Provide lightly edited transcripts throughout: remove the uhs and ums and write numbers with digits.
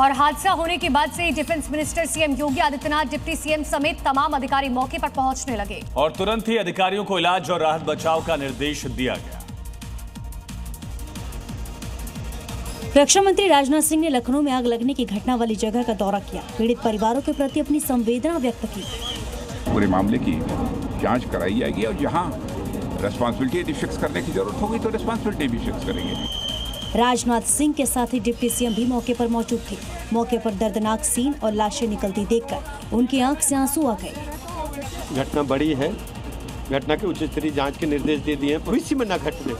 और हादसा होने के बाद से defence minister CM Yogi Adityanath, deputy CM समेत तमाम अधिकारी मौके पर पहुंचने लगे और तुरंत ही अधिकारियों को इलाज और राहत बचाव का निर्देश दिया गया। रक्षा मंत्री राजनाथ सिंह ने लखनऊ में आग लगने की घटना वाली जगह का दौरा किया। पीड़ित परिवारों के प्रति अपनी संवेदना व्यक्त की। पूरे मामले की जांच कराई जाएगी और जहां रिस्पांसिबिलिटी फिक्स करने की जरूरत होगी तो रिस्पांसिबिलिटी भी फिक्स करेंगे। राजनाथ सिंह के साथ ही डिप्टी सीएम भी मौके पर मौजूद थे। मौके पर दर्दनाक सीन और लाशें निकलती देखकर उनकी आंख से आंसू आ गए। घटना बड़ी है, घटना के उच्च स्तरीय जांच के निर्देश दे दिए हैं। भविष्य में न घटने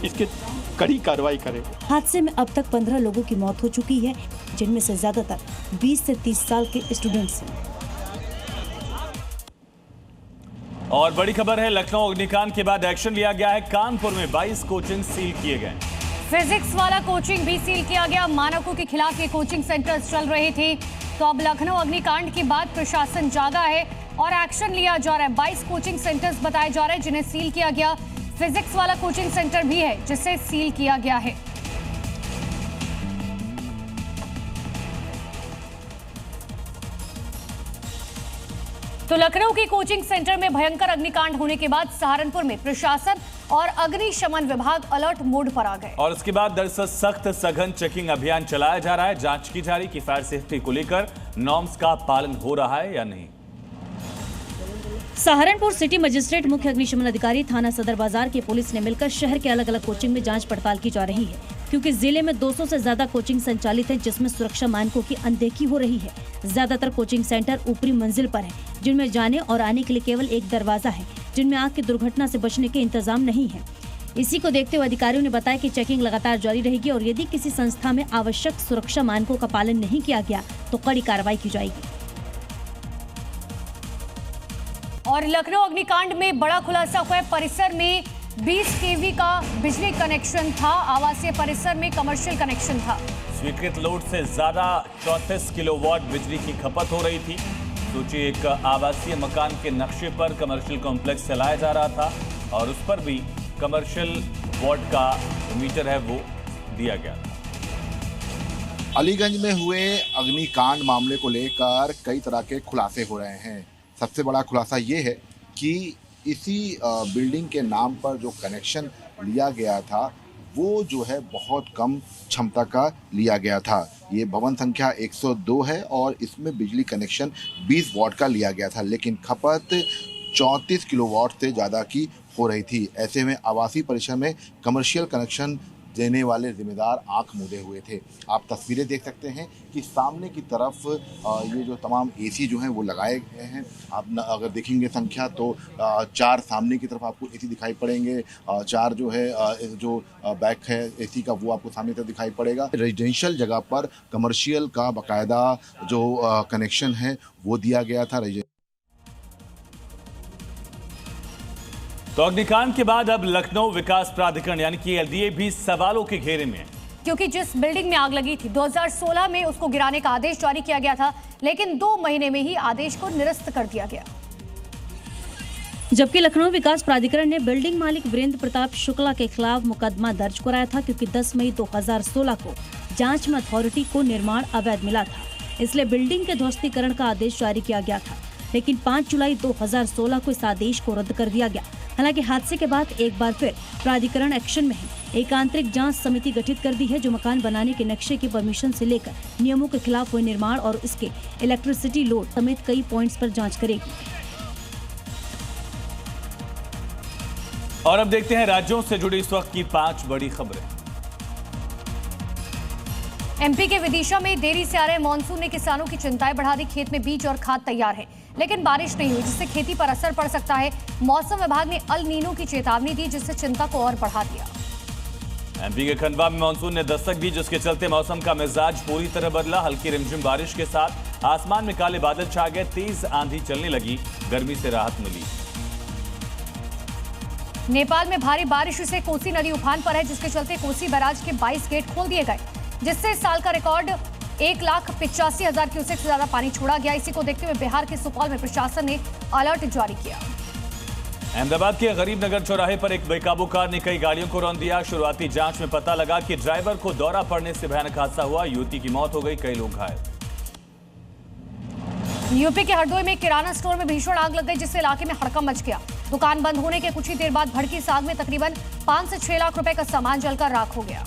इसके कड़ी कार्रवाई करें। हादसे में अब तक 15 लोगों की मौत हो चुकी है, जिनमें से ज्यादातर 20 से 30 साल के स्टूडेंट्स हैं। और बड़ी खबर है, लखनऊ अग्निकांड के बाद एक्शन लिया गया है। कानपुर में 22 कोचिंग सील किए गए। फिजिक्स वाला कोचिंग भी सील किया गया। मानकों के खिलाफ ये कोचिंग सेंटर्स चल रहे थे, तो अब लखनऊ अग्निकांड के बाद प्रशासन जागा है और एक्शन लिया जा रहा है। 22 कोचिंग सेंटर्स बताए जा रहे हैं जिन्हें सील किया गया। फिजिक्स वाला कोचिंग सेंटर भी है जिसे सील किया गया है। तो लखनऊ के कोचिंग सेंटर में भयंकर अग्निकांड होने के बाद सहारनपुर में प्रशासन और अग्निशमन विभाग अलर्ट मोड पर आ गए और उसके बाद दरअसल सख्त सघन चेकिंग अभियान चलाया जा रहा है। जांच की जा रही कि फायर सेफ्टी को लेकर नॉर्म्स का पालन हो रहा है या नहीं। सहारनपुर सिटी मजिस्ट्रेट, मुख्य अग्निशमन अधिकारी, थाना सदर बाजार की पुलिस ने मिलकर शहर के अलग अलग कोचिंग में जांच पड़ताल की जा रही है, क्योंकि जिले में 200 से ज्यादा कोचिंग संचालित हैं, जिसमें सुरक्षा मानकों की अनदेखी हो रही है। ज्यादातर कोचिंग सेंटर ऊपरी मंजिल पर है, जिनमें जाने और आने के लिए केवल एक दरवाजा है, जिनमें आग की दुर्घटना से बचने के इंतजाम नहीं है। इसी को देखते हुए अधिकारियों ने बताया कि चेकिंग लगातार जारी रहेगी और यदि किसी संस्था में आवश्यक सुरक्षा मानकों का पालन नहीं किया गया तो कड़ी कार्रवाई की जाएगी। और लखनऊ अग्निकांड में बड़ा खुलासा हुआ है। परिसर में 20 केवी का बिजली कनेक्शन था। आवासीय परिसर में कमर्शियल कनेक्शन था। स्वीकृत लोड से ज्यादा 34 किलोवाट बिजली की खपत हो रही थी। सोचिए, एक आवासीय मकान के नक्शे पर कमर्शियल कॉम्प्लेक्स चलाया जा रहा था और उस पर भी कमर्शियल वाट का मीटर है वो दिया गया था। अलीगंज में हुए अग्निकांड मामले को लेकर कई तरह के खुलासे हो रहे हैं। सबसे बड़ा खुलासा ये है कि इसी बिल्डिंग के नाम पर जो कनेक्शन लिया गया था वो जो है बहुत कम क्षमता का लिया गया था। ये भवन संख्या 102 है और इसमें बिजली कनेक्शन 20 वाट का लिया गया था, लेकिन खपत 34 किलोवाट से ज़्यादा की हो रही थी। ऐसे में आवासीय परिसर में कमर्शियल कनेक्शन देने वाले जिम्मेदार आंख मूंदे हुए थे। आप तस्वीरें देख सकते हैं कि सामने की तरफ ये जो तमाम एसी जो हैं वो लगाए गए हैं। आप अगर देखेंगे संख्या तो 4 सामने की तरफ आपको एसी दिखाई पड़ेंगे, 4 जो है जो बैक है एसी का वो आपको सामने तरफ दिखाई पड़ेगा। रेजिडेंशियल जगह पर कमर्शियल का बाकायदा जो कनेक्शन है वो दिया गया था। तो अग्निकांड के बाद अब लखनऊ विकास प्राधिकरण यानी कि एलडीए भी सवालों के घेरे में है, क्योंकि जिस बिल्डिंग में आग लगी थी 2016 में उसको गिराने का आदेश जारी किया गया था, लेकिन 2 महीने में ही आदेश को निरस्त कर दिया गया। जबकि लखनऊ विकास प्राधिकरण ने बिल्डिंग मालिक वीरेंद्र प्रताप शुक्ला के खिलाफ मुकदमा दर्ज कराया था, क्योंकि 10 मई 2016 को जांच में अथॉरिटी को निर्माण अवैध मिला था, इसलिए बिल्डिंग के ध्वस्तीकरण का आदेश जारी किया गया था। लेकिन 5 जुलाई 2016 को इस आदेश को रद्द कर दिया गया। हालांकि हादसे के बाद एक बार फिर प्राधिकरण एक्शन में है। एक आंतरिक जांच समिति गठित कर दी है, जो मकान बनाने के नक्शे की परमिशन से लेकर नियमों के खिलाफ हुए निर्माण और इसके इलेक्ट्रिसिटी लोड समेत कई पॉइंट्स पर जांच करेगी। और अब देखते हैं राज्यों से जुड़ी इस वक्त की 5 बड़ी खबरें। एमपी के विदिशा में देरी से आ रहे मानसून ने किसानों की चिंताएं बढ़ा दी। खेत में बीज और खाद तैयार है, लेकिन बारिश नहीं हुई, जिससे खेती पर असर पड़ सकता है। मौसम विभाग ने अल नीनो की चेतावनी दी, जिससे चिंता को और बढ़ा दिया। एमपी के खंडवा में मानसून ने दस्तक दी, जिसके चलते मौसम का मिजाज पूरी तरह बदला। हल्की रिमझिम बारिश के साथ आसमान में काले बादल छा गए, तेज आंधी चलने लगी, गर्मी से राहत मिली। नेपाल में भारी बारिश से कोसी नदी उफान पर है, जिसके चलते कोसी बैराज के 22 गेट खोल दिए गए, जिससे साल का रिकॉर्ड 1,85,000 क्यूसेक से ज्यादा पानी छोड़ा गया। इसी को देखते हुए बिहार के सुपौल में प्रशासन ने अलर्ट जारी किया। अहमदाबाद के गरीब नगर चौराहे पर एक बेकाबू कार ने कई गाड़ियों को रौंद दिया। शुरुआती जांच में पता लगा कि ड्राइवर को दौरा पड़ने से भयानक हादसा हुआ। युवती की मौत हो गई, कई लोग घायल। यूपी के हरदोई में किराना स्टोर में भीषण आग लग गई, जिससे इलाके में हड़कंप मच गया। दुकान बंद होने के कुछ ही देर बाद भड़की इस आग में तकरीबन 5 से 6 लाख रुपए का सामान जलकर राख हो गया।